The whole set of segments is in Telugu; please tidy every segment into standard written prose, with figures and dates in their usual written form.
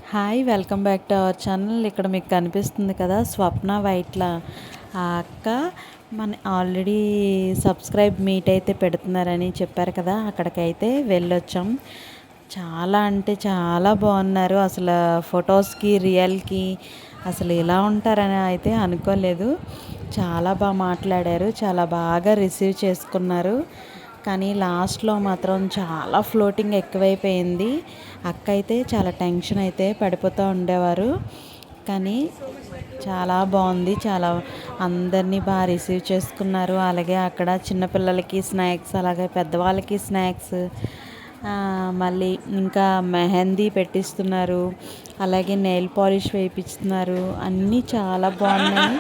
Hi welcome back to our channel. ఇక్కడ మీకు కనిపిస్తుంది కదా స్వప్న వైట్ల ఆ అక్క మన ఆల్రెడీ సబ్స్క్రైబ్ మీట్ అయితే పెడుతున్నారని చెప్పారు కదా, అక్కడికైతే వెళ్ళొచ్చాం. చాలా అంటే చాలా బాగున్నారు. అసలు ఫొటోస్కి రియల్కి అసలు ఇలా ఉంటారని అయితే అనుకోలేదు. చాలా బాగా మాట్లాడారు, చాలా బాగా రిసీవ్ చేసుకున్నారు. కానీ లాస్ట్లో మాత్రం చాలా ఫ్లోటింగ్ ఎక్కువైపోయింది. అక్క అయితే చాలా టెన్షన్ అయితే పడిపోతూ ఉండేవారు. కానీ చాలా బాగుంది, చాలా అందరినీ బాగా రిసీవ్ చేసుకున్నారు. అలాగే అక్కడ చిన్నపిల్లలకి స్నాక్స్, అలాగే పెద్దవాళ్ళకి స్నాక్స్, మళ్ళీ ఇంకా మెహందీ పెట్టిస్తున్నారు, అలాగే నెయిల్ పాలిష్ వేయించుతున్నారు. అన్నీ చాలా బాగున్నాయి.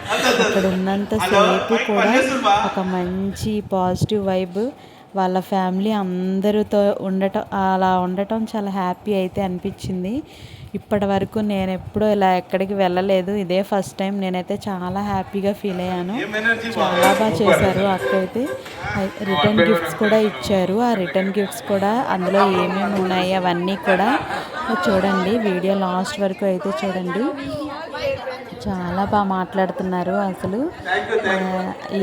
అక్కడ ఉన్నంతసేపు కూడా ఒక మంచి పాజిటివ్ వైబ్, వాళ్ళ ఫ్యామిలీ అందరితో ఉండటం చాలా హ్యాపీ అయితే అనిపించింది. ఇప్పటి వరకు నేను ఎప్పుడూ ఇలా ఎక్కడికి వెళ్ళలేదు, ఇదే ఫస్ట్ టైం. నేనైతే చాలా హ్యాపీగా ఫీల్ అయ్యాను. చాలా బాగా చేశారు. అక్క అయితే రిటర్న్ గిఫ్ట్స్ కూడా ఇచ్చారు. ఆ రిటర్న్ గిఫ్ట్స్ కూడా అందులో ఏమేమి ఉన్నాయి అవన్నీ కూడా చూడండి. వీడియో లాస్ట్ వరకు అయితే చూడండి. చాలా బాగా మాట్లాడుతున్నారు. అసలు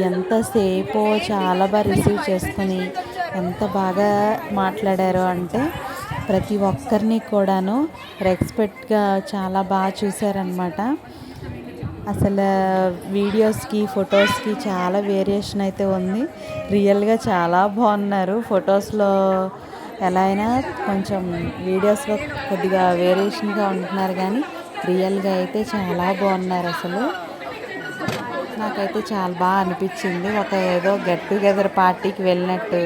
ఎంతసేపు చాలా బాగా రిసీవ్ చేసుకొని ఎంత బాగా మాట్లాడారో అంటే ప్రతి ఒక్కరిని కూడాను రెస్పెక్ట్గా చాలా బాగా చూశారనమాట. అసలు వీడియోస్కి ఫొటోస్కి చాలా వేరియేషన్ అయితే ఉంది. రియల్గా చాలా బాగున్నారు. ఫొటోస్లో ఎలా అయినా కొంచెం వీడియోస్లో కొద్దిగా వేరియేషన్గా ఉంటున్నారు, కానీ రియల్గా అయితే చాలా బాగున్నారు. అసలు నాకైతే చాలా బాగా అనిపించింది. ఒక ఏదో గెట్ టుగెదర్ పార్టీకి వెళ్ళినట్టు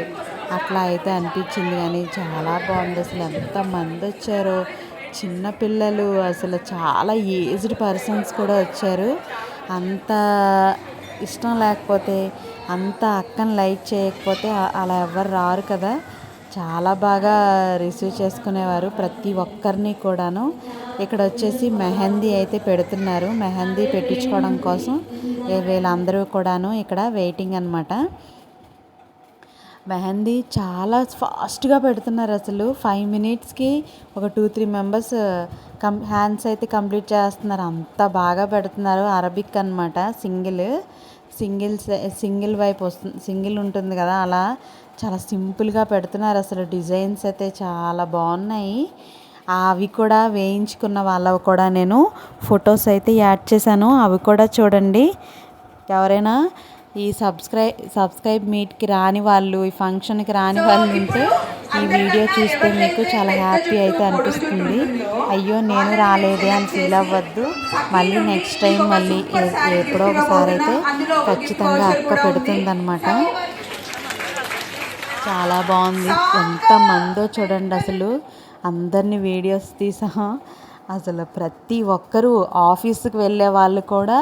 అట్లా అయితే అనిపించింది. కానీ చాలా బాగుంది. అసలు ఎంతమంది వచ్చారో, చిన్నపిల్లలు, అసలు చాలా ఏజ్డ్ పర్సన్స్ కూడా వచ్చారు. అంత ఇష్టం లేకపోతే, అంత అక్కని లైక్ చేయకపోతే అలా ఎవరు రారు కదా. చాలా బాగా రిసీవ్ చేసుకునేవారు ప్రతి ఒక్కరిని కూడాను. ఇక్కడ వచ్చేసి మెహందీ అయితే పెడుతున్నారు. మెహందీ పెట్టించుకోవడం కోసం వీళ్ళందరూ కూడాను ఇక్కడ వెయిటింగ్ అనమాట. మెహందీ చాలా ఫాస్ట్గా పెడుతున్నారు. అసలు 5 మినిట్స్కి ఒక 2-3 మెంబర్స్ హ్యాండ్స్ అయితే కంప్లీట్ చేస్తున్నారు. అంత బాగా పెడుతున్నారు. అరబిక్ అనమాట. సింగిల్ వైపు వస్తుంది, సింగిల్ ఉంటుంది కదా, అలా చాలా సింపుల్గా పెడుతున్నారు. అసలు డిజైన్స్ అయితే చాలా బాగున్నాయి. అవి కూడా వేయించుకున్న వాళ్ళవి కూడా నేను ఫొటోస్ అయితే యాడ్ చేశాను. అవి కూడా చూడండి. ఎవరైనా ఈ సబ్స్క్రైబ్ మీట్కి రాని వాళ్ళు, ఈ ఫంక్షన్కి రాని వాళ్ళు ఉంటే ఈ వీడియో చూస్తే మీకు చాలా హ్యాపీ అయితే అనిపిస్తుంది. అయ్యో నేను రాలేదే అని ఫీల్ అవ్వద్దు. మళ్ళీ నెక్స్ట్ టైం మళ్ళీ ఎప్పుడో ఒకసారి అయితే ఖచ్చితంగా అక్క పెడుతుందన్నమాట. చాలా బాగుంది. ఎంతమందో చూడండి. అసలు అందరినీ వీడియోస్ తీసా. అసలు ప్రతి ఒక్కరూ ఆఫీస్కి వెళ్ళే వాళ్ళు కూడా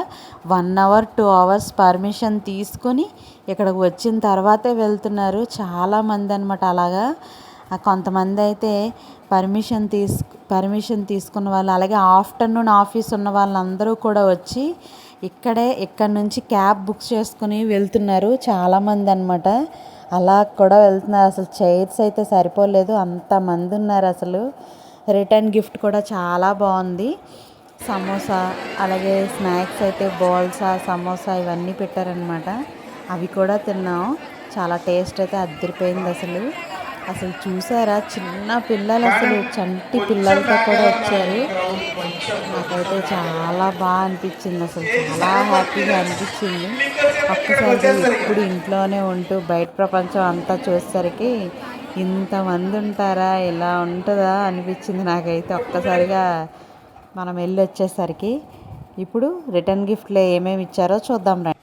1 అవర్ 2 అవర్స్ పర్మిషన్ తీసుకొని ఇక్కడికి వచ్చిన తర్వాతే వెళ్తున్నారు చాలామంది అనమాట. అలాగా కొంతమంది అయితే పర్మిషన్ తీసుకున్న వాళ్ళు, అలాగే ఆఫ్టర్నూన్ ఆఫీస్ ఉన్న వాళ్ళందరూ కూడా వచ్చి ఇక్కడ నుంచి క్యాబ్ బుక్ చేసుకుని వెళ్తున్నారు చాలామంది అనమాట. అలా కూడా వెళ్తున్నారు. అసలు చైర్స్ అయితే సరిపోలేదు, అంతమంది ఉన్నారు. అసలు రిటర్న్ గిఫ్ట్ కూడా చాలా బాగుంది. సమోసా, అలాగే స్నాక్స్ అయితే బోల్సా, సమోసా ఇవన్నీ పెట్టారనమాట. అవి కూడా తిన్నాం. చాలా టేస్ట్ అయితే అదిరిపోయింది. అసలు చూసారా, చిన్న పిల్లలు, అసలు చంటి పిల్లలతో కూడా వచ్చారు. నాకైతే చాలా బాగా అనిపించింది. అసలు చాలా హ్యాపీగా అనిపించింది. ఒక్కసారిగా ఎప్పుడు ఇంట్లోనే ఉంటూ బయట ప్రపంచం అంతా చూసేసరికి ఇంతమంది ఉంటారా, ఇలా ఉంటుందా అనిపించింది నాకైతే ఒక్కసారిగా మనం వెళ్ళి వచ్చేసరికి. ఇప్పుడు రిటర్న్ గిఫ్ట్లో ఏమేమి ఇచ్చారో చూద్దాం రండి.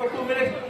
2 minutes.